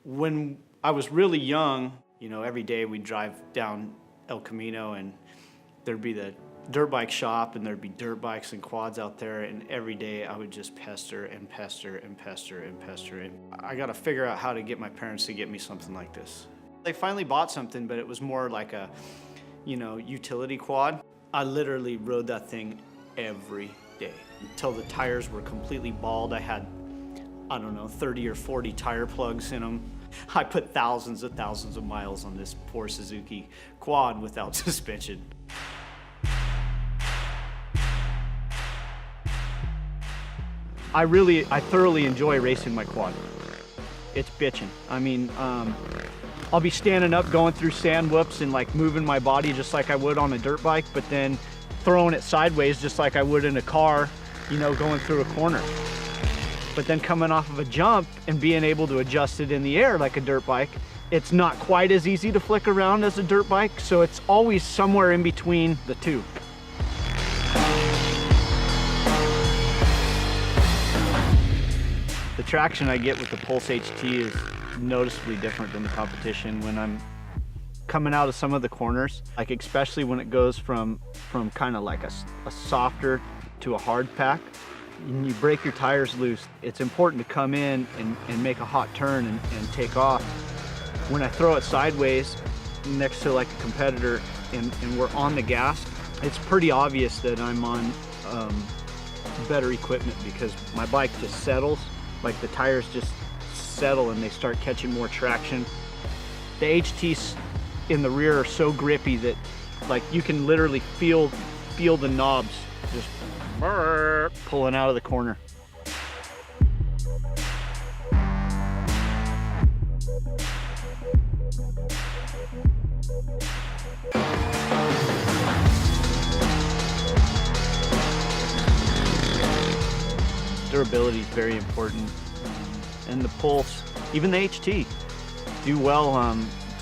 When I was really young, you know, every day we'd drive down El Camino and there'd be the dirt bike shop and there'd be dirt bikes and quads out there, and every day I would just pester and pester and pester and pester. And I got to figure out how to get my parents to get me something like this. They finally bought something, but it was more like a, you know, utility quad. I literally rode that thing every day until the tires were completely bald. I had, I don't know, 30 or 40 tire plugs in them. I put thousands of miles on this poor Suzuki quad without suspension. I thoroughly enjoy racing my quad. It's bitchin'. I mean, I'll be standing up going through sand whoops and like moving my body just like I would on a dirt bike, but then throwing it sideways just like I would in a car, you know, going through a corner. But then coming off of a jump and being able to adjust it in the air like a dirt bike, it's not quite as easy to flick around as a dirt bike, so it's always somewhere in between the two. The traction I get with the Pulse HT is noticeably different than the competition when I'm coming out of some of the corners, like especially when it goes from kind of like a softer to a hard pack. When you break your tires loose, it's important to come in and make a hot turn and take off. When I throw it sideways next to like a competitor and we're on the gas, it's pretty obvious that I'm on better equipment because my bike just settles. Like the tires just settle and they start catching more traction. The HTs in the rear are so grippy that like you can literally feel the knobs just pulling out of the corner. Durability is very important, and the Pulse, even the HT, do well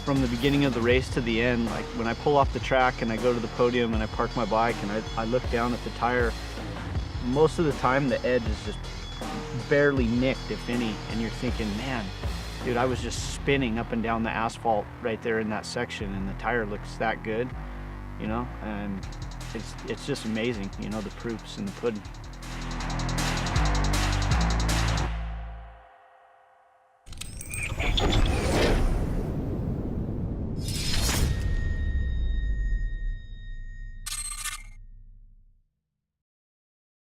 from the beginning of the race to the end. Like when I pull off the track and I go to the podium and I park my bike and I look down at the tire, most of the time the edge is just barely nicked, if any, and you're thinking, man, dude, I was just spinning up and down the asphalt right there in that section and the tire looks that good, you know, and it's just amazing, you know, the proof's in the pudding.